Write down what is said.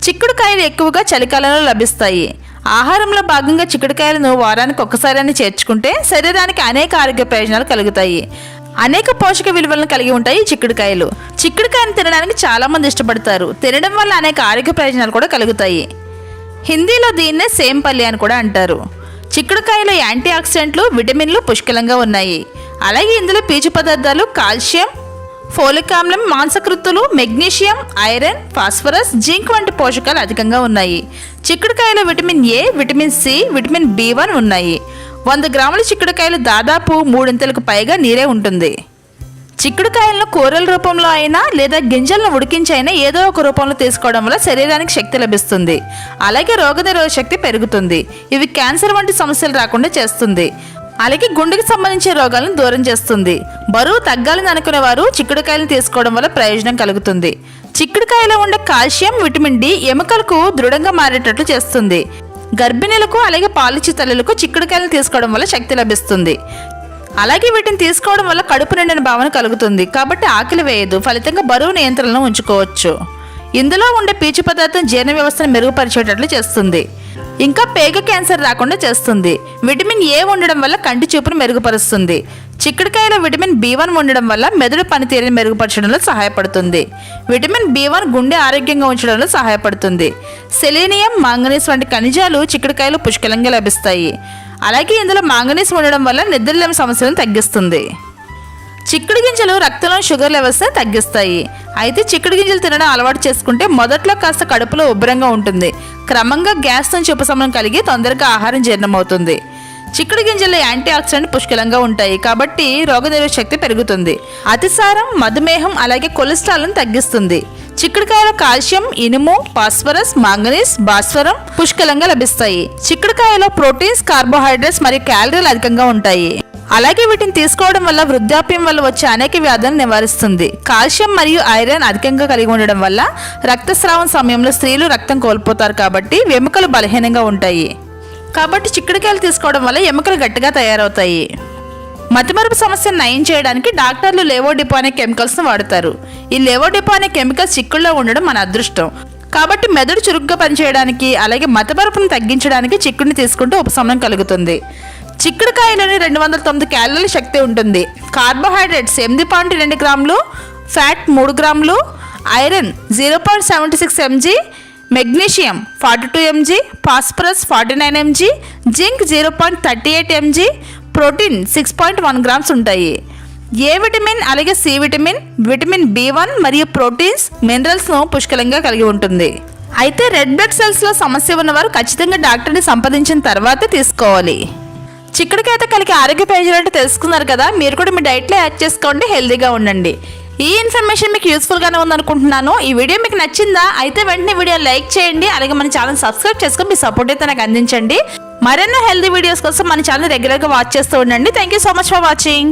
చిక్కుడుకాయలు ఎక్కువగా చలికాలంలో లభిస్తాయి. ఆహారంలో భాగంగా చిక్కుడుకాయలను వారానికి ఒక్కసారి చేర్చుకుంటే శరీరానికి అనేక ఆరోగ్య ప్రయోజనాలు కలుగుతాయి. అనేక పోషక విలువలను కలిగి ఉంటాయి చిక్కుడుకాయలు. చిక్కుడుకాయను తినడానికి చాలామంది ఇష్టపడతారు. తినడం వల్ల అనేక ఆరోగ్య ప్రయోజనాలు కూడా కలుగుతాయి. హిందీలో దీన్నే సేంపల్లి అని కూడా అంటారు. చిక్కుడుకాయలో యాంటీ ఆక్సిడెంట్లు, విటమిన్లు పుష్కలంగా ఉన్నాయి. అలాగే ఇందులో పీచు పదార్థాలు కాల్షియం, ఫోలిక్ ఆమ్లం, మాంసకృత్తులు, మెగ్నీషియం, ఐరన్, ఫాస్ఫరస్, జింక్ వంటి పోషకాలు అధికంగా ఉన్నాయి. చిక్కుడుకాయలో vitamin A, vitamin C, vitamin B1 ఉన్నాయి. 100 గ్రాముల చిక్కుడుకాయలు దాదాపు 3 పైగా నీరే ఉంటుంది. చిక్కుడుకాయలను కూరల రూపంలో అయినా లేదా గింజలను ఉడికించి అయినా ఏదో ఒక రూపంలో తీసుకోవడం వల్ల శరీరానికి శక్తి లభిస్తుంది. అలాగే రోగనిరోధక శక్తి పెరుగుతుంది. ఇవి క్యాన్సర్ వంటి సమస్యలు రాకుండా చేస్తుంది. అలాగే గుండెకి సంబంధించిన రోగాలను దూరం చేస్తుంది. బరువు తగ్గాలని అనుకునే వారు చిక్కుడుకాయలను తీసుకోవడం వల్ల ప్రయోజనం కలుగుతుంది. చిక్కుడుకాయలో ఉండే కాల్షియం, విటమిన్ డి ఎముకలకు దృఢంగా మారేటట్లు చేస్తుంది. గర్భిణీలకు అలాగే పాలిచ్చే తల్లులకు చిక్కుడుకాయలను తీసుకోవడం వల్ల శక్తి లభిస్తుంది. అలాగే వీటిని తీసుకోవడం వల్ల కడుపు నిండిన భావన కలుగుతుంది. కాబట్టి ఆకలి వేయదు. ఫలితంగా బరువు నియంత్రణలో ఉంచుకోవచ్చు. ఇందులో ఉండే పీచు పదార్థం జీర్ణ వ్యవస్థను మెరుగుపరిచేటట్లు చేస్తుంది. ఇంకా పేగ క్యాన్సర్ రాకుండా చేస్తుంది. విటమిన్ ఏ ఉండడం వల్ల కంటి చూపును మెరుగుపరుస్తుంది. చిక్కుడుకాయలో విటమిన్ B1 ఉండడం వల్ల మెదడు పనితీరుని మెరుగుపరచడంలో సహాయపడుతుంది. విటమిన్ B1 గుండె ఆరోగ్యంగా ఉంచడంలో సహాయపడుతుంది. సెలీనియం, మాంగనీస్ వంటి ఖనిజాలు చిక్కుడుకాయలు పుష్కలంగా లభిస్తాయి. అలాగే ఇందులో మాంగనీస్ ఉండడం వల్ల నిద్రలేమి సమస్యలను తగ్గిస్తుంది. చిక్కుడు గింజలు రక్తంలో షుగర్ లెవెల్స్ని తగ్గిస్తాయి. అయితే చిక్కుడు గింజలు తినడం అలవాటు చేసుకుంటే మొదట్లో కాస్త కడుపులో ఉబ్బరంగా ఉంటుంది. క్రమంగా గ్యాస్ నుంచి ఉపశమనం కలిగి తొందరగా ఆహారం జీర్ణమవుతుంది. చిక్కుడు గింజల్లో యాంటీ ఆక్సిడెంట్ పుష్కలంగా ఉంటాయి కాబట్టి రోగనిరోధక శక్తి పెరుగుతుంది. అతిసారం, మధుమేహం అలాగే కొలెస్ట్రాల్ను తగ్గిస్తుంది. చిక్కుడుకాయలో కాల్షియం, ఇనుము, ఫాస్ఫరస్, మాంగనీస్, భాస్వరం పుష్కలంగా లభిస్తాయి. చిక్కుడుకాయలో ప్రోటీన్స్, కార్బోహైడ్రేట్స్ మరియు క్యాలరీలు అధికంగా ఉంటాయి. అలాగే వీటిని తీసుకోవడం వల్ల వృద్ధాప్యం వల్ల వచ్చే అనేక వ్యాధులను నివారిస్తుంది. కాల్షియం మరియు ఐరన్ అధికంగా కలిగి ఉండడం వల్ల రక్తస్రావం సమయంలో స్త్రీలు రక్తం కోల్పోతారు కాబట్టి ఎముకలు బలహీనంగా ఉంటాయి. కాబట్టి చిక్కుడుకాయలు తీసుకోవడం వల్ల ఎముకలు గట్టిగా తయారవుతాయి. మతిమరుపు సమస్యను నయం చేయడానికి డాక్టర్లు లేవోడిపో అనే కెమికల్స్ను వాడతారు. ఈ లేవోడిపో అనే కెమికల్స్ చిక్కుడులో ఉండడం మన అదృష్టం. కాబట్టి మెదడు చురుగ్గా పనిచేయడానికి అలాగే మతిమరుపును తగ్గించడానికి చిక్కుడిని తీసుకుంటే ఉపశమనం కలుగుతుంది. చిక్కుడుకాయలోని 209 క్యాలరీల శక్తి ఉంటుంది. కార్బోహైడ్రేట్స్ 8.2 గ్రాములు, ఫ్యాట్ 3 గ్రాములు, iron 0.76 mg, magnesium 42 mg, phosphorus 49 mg, zinc 0.38 mg, protein 6.1 grams ఉంటాయి. ఏ విటమిన్ అలాగే సి విటమిన్, విటమిన్ B1 మరియు ప్రోటీన్స్, మినరల్స్ను పుష్కలంగా కలిగి ఉంటుంది. అయితే రెడ్ బ్లడ్ సెల్స్లో సమస్య ఉన్నవారు ఖచ్చితంగా డాక్టర్ని సంప్రదించిన తర్వాతే తీసుకోవాలి. చిక్కుడుకాయతో కలిగి ఆరోగ్య ప్రయోజనాలు తెలుసుకున్నారు కదా. మీరు కూడా మీ డైట్లో యాడ్ చేసుకోండి, హెల్తీగా ఉండండి. ఈ ఇన్ఫర్మేషన్ మీకు యూస్ఫుల్గానే ఉందనుకుంటున్నాను. ఈ వీడియో మీకు నచ్చిందా? అయితే వెంటనే వీడియో లైక్ చేయండి. అలాగే మన ఛానల్ సబ్స్క్రైబ్ చేసుకొని మీ సపోర్ట్ అయితే నాకు అందించండి. మరెన్నో హెల్తీ వీడియోస్ కోసం మన ఛానల్ రెగ్యులర్గా వాచ్ చేస్తూ ఉండండి. Thank you so much for watching.